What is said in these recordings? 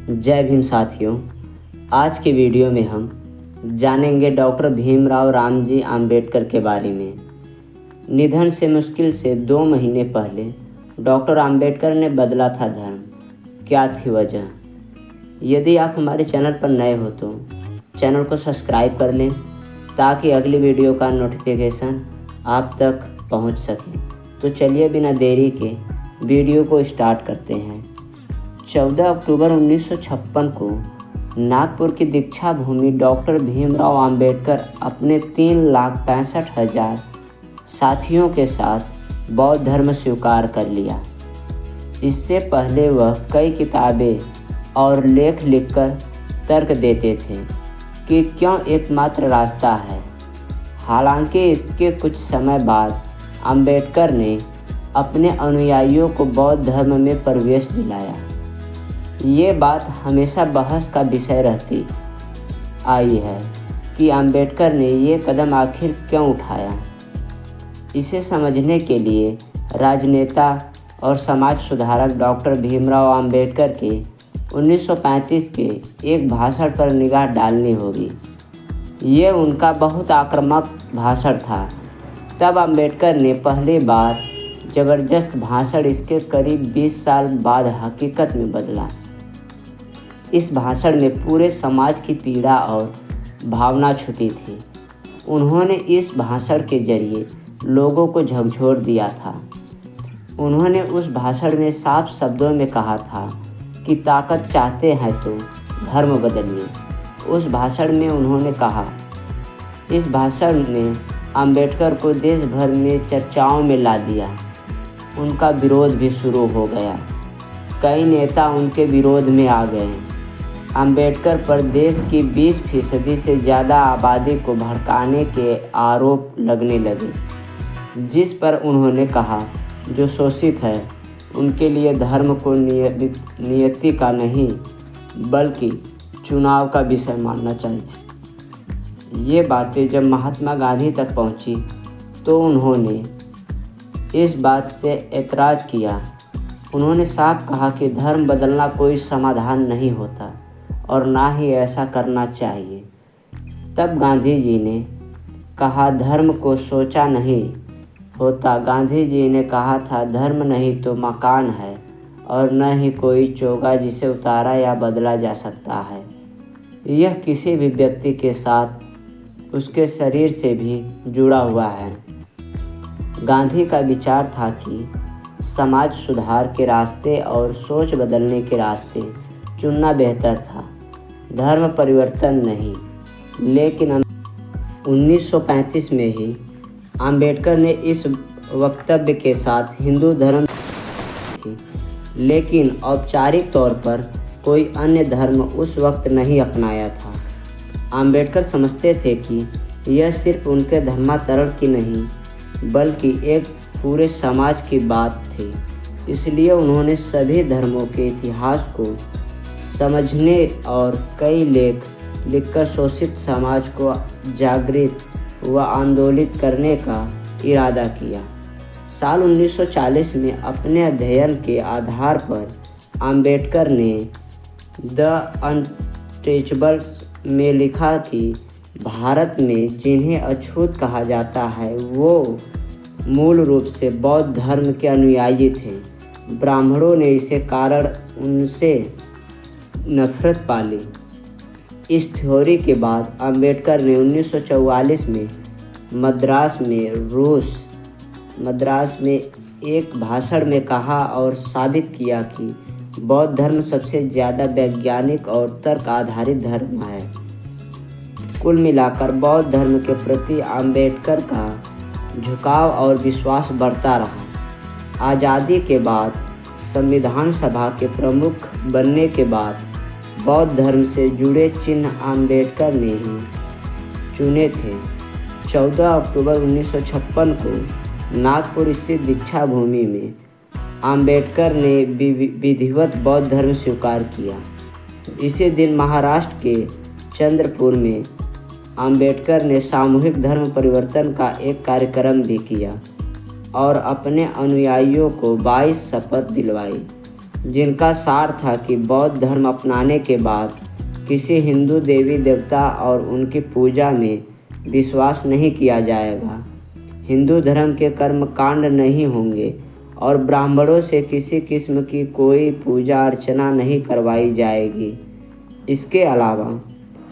जय भीम साथियों। आज की वीडियो में हम जानेंगे डॉक्टर भीमराव रामजी आम्बेडकर के बारे में। निधन से मुश्किल से 2 महीने पहले डॉक्टर आम्बेडकर ने बदला था धर्म। क्या थी वजह? यदि आप हमारे चैनल पर नए हो तो चैनल को सब्सक्राइब कर लें ताकि अगली वीडियो का नोटिफिकेशन आप तक पहुंच सके। तो चलिए बिना देरी के वीडियो को स्टार्ट करते हैं। 14 अक्टूबर 1956 को नागपुर की दीक्षा भूमि डॉक्टर भीमराव आम्बेडकर अपने 3,65,000 साथियों के साथ बौद्ध धर्म स्वीकार कर लिया। इससे पहले वह कई किताबें और लेख लिखकर तर्क देते थे कि क्यों एकमात्र रास्ता है। हालांकि इसके कुछ समय बाद आम्बेडकर ने अपने अनुयायियों को बौद्ध धर्म में प्रवेश दिलाया। ये बात हमेशा बहस का विषय रहती आई है कि आम्बेडकर ने ये कदम आखिर क्यों उठाया। इसे समझने के लिए राजनेता और समाज सुधारक डॉक्टर भीमराव आम्बेडकर के 1935 के एक भाषण पर निगाह डालनी होगी। ये उनका बहुत आक्रामक भाषण था। तब आम्बेडकर ने पहली बार ज़बरदस्त भाषण इसके करीब 20 साल बाद हकीकत में बदला। इस भाषण में पूरे समाज की पीड़ा और भावना छुपी थी। उन्होंने इस भाषण के जरिए लोगों को झकझोर दिया था। उन्होंने उस भाषण में साफ शब्दों में कहा था कि ताकत चाहते हैं तो धर्म बदलिए। उस भाषण में उन्होंने कहा, इस भाषण ने आम्बेडकर को देश भर में चर्चाओं में ला दिया। उनका विरोध भी शुरू हो गया। कई नेता उनके विरोध में आ गए। आम्बेडकर पर देश की 20% से ज़्यादा आबादी को भड़काने के आरोप लगने लगे, जिस पर उन्होंने कहा जो शोषित है उनके लिए धर्म को नियति का नहीं बल्कि चुनाव का विषय मानना चाहिए। ये बातें जब महात्मा गांधी तक पहुंची तो उन्होंने इस बात से ऐतराज़ किया। उन्होंने साफ कहा कि धर्म बदलना कोई समाधान नहीं होता और ना ही ऐसा करना चाहिए। तब गांधी जी ने कहा, धर्म को सोचा नहीं होता। गांधी जी ने कहा था, धर्म नहीं तो मकान है और न ही कोई चोगा जिसे उतारा या बदला जा सकता है। यह किसी भी व्यक्ति के साथ उसके शरीर से भी जुड़ा हुआ है। गांधी का विचार था कि समाज सुधार के रास्ते और सोच बदलने के रास्ते चुनना बेहतर था, धर्म परिवर्तन नहीं। लेकिन 1935 में ही आम्बेडकर ने इस वक्तव्य के साथ हिंदू धर्म थी, लेकिन औपचारिक तौर पर कोई अन्य धर्म उस वक्त नहीं अपनाया था। आम्बेडकर समझते थे कि यह सिर्फ उनके धर्मांतरण की नहीं बल्कि एक पूरे समाज की बात थी। इसलिए उन्होंने सभी धर्मों के इतिहास को समझने और कई लेख लिखकर शोषित समाज को जागृत व आंदोलित करने का इरादा किया। साल 1940 में अपने अध्ययन के आधार पर आम्बेडकर ने द अनटचेबल्स में लिखा कि भारत में जिन्हें अछूत कहा जाता है वो मूल रूप से बौद्ध धर्म के अनुयायी थे। ब्राह्मणों ने इसे कारण उनसे नफरत पाली। इस थ्योरी के बाद आम्बेडकर ने 1944 में मद्रास में एक भाषण में कहा और साबित किया कि बौद्ध धर्म सबसे ज़्यादा वैज्ञानिक और तर्क आधारित धर्म है। कुल मिलाकर बौद्ध धर्म के प्रति आम्बेडकर का झुकाव और विश्वास बढ़ता रहा। आज़ादी के बाद संविधान सभा के प्रमुख बनने के बाद बौद्ध धर्म से जुड़े चिन्ह आम्बेडकर ने ही चुने थे। 14 अक्टूबर 1956 को नागपुर स्थित दीक्षा भूमि में आम्बेडकर ने विधिवत बौद्ध धर्म स्वीकार किया। इसी दिन महाराष्ट्र के चंद्रपुर में आम्बेडकर ने सामूहिक धर्म परिवर्तन का एक कार्यक्रम भी किया और अपने अनुयायियों को 22 शपथ दिलवाई। जिनका सार था कि बौद्ध धर्म अपनाने के बाद किसी हिंदू देवी देवता और उनकी पूजा में विश्वास नहीं किया जाएगा, हिंदू धर्म के कर्म कांड नहीं होंगे और ब्राह्मणों से किसी किस्म की कोई पूजा अर्चना नहीं करवाई जाएगी। इसके अलावा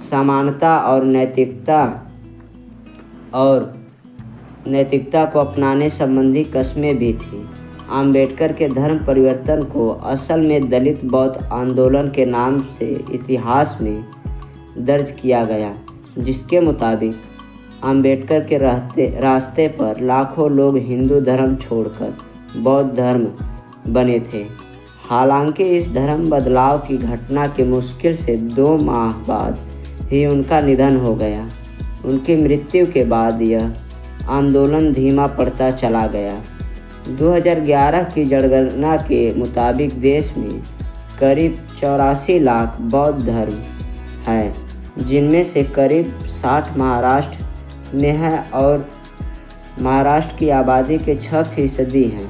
समानता और नैतिकता को अपनाने संबंधी कस्में भी थीं। आम्बेडकर के धर्म परिवर्तन को असल में दलित बौद्ध आंदोलन के नाम से इतिहास में दर्ज किया गया, जिसके मुताबिक आम्बेडकर के रास्ते पर लाखों लोग हिंदू धर्म छोड़कर बौद्ध धर्म बने थे। हालांकि इस धर्म बदलाव की घटना के मुश्किल से 2 माह बाद ही उनका निधन हो गया। उनकी मृत्यु के बाद यह आंदोलन धीमा पड़ता चला गया। 2011 की जनगणना के मुताबिक देश में करीब 84 लाख बौद्ध धर्म है, जिनमें से करीब 60 महाराष्ट्र में है और महाराष्ट्र की आबादी के 6% हैं,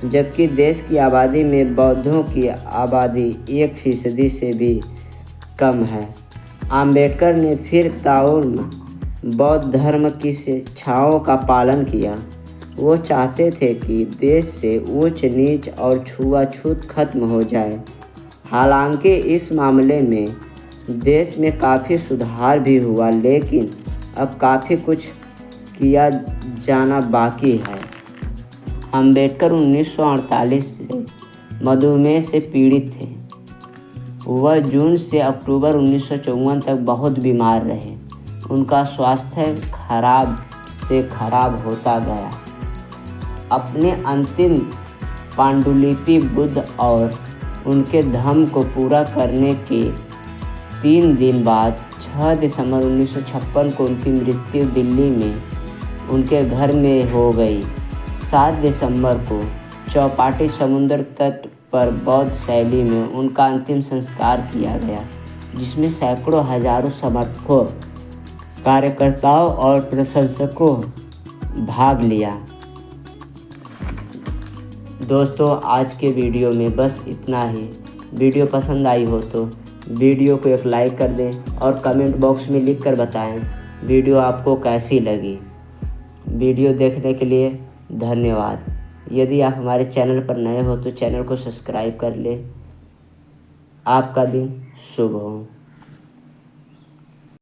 जबकि देश की आबादी में बौद्धों की आबादी 1% से भी कम है। आम्बेडकर ने फिर ताउम्र बौद्ध धर्म की शिक्षाओं का पालन किया। वो चाहते थे कि देश से ऊंच नीच और छुआछूत खत्म हो जाए। हालांकि इस मामले में देश में काफ़ी सुधार भी हुआ, लेकिन अब काफ़ी कुछ किया जाना बाकी है। आम्बेडकर 1948 से मधुमेह से पीड़ित थे। वह जून से अक्टूबर 1954 तक बहुत बीमार रहे। उनका स्वास्थ्य खराब से खराब होता गया। अपने अंतिम पांडुलिपि बुद्ध और उनके धम्म को पूरा करने के 3 दिन बाद 6 दिसंबर 1956 को उनकी मृत्यु दिल्ली में उनके घर में हो गई। 7 दिसंबर को चौपाटी समुद्र तट पर बौद्ध शैली में उनका अंतिम संस्कार किया गया, जिसमें सैकड़ों हजारों समर्थकों, कार्यकर्ताओं और प्रशंसकों भाग लिया। दोस्तों, आज के वीडियो में बस इतना ही। वीडियो पसंद आई हो तो वीडियो को एक लाइक कर दें और कमेंट बॉक्स में लिख कर बताएं वीडियो आपको कैसी लगी। वीडियो देखने के लिए धन्यवाद। यदि आप हमारे चैनल पर नए हो तो चैनल को सब्सक्राइब कर लें। आपका दिन शुभ हो।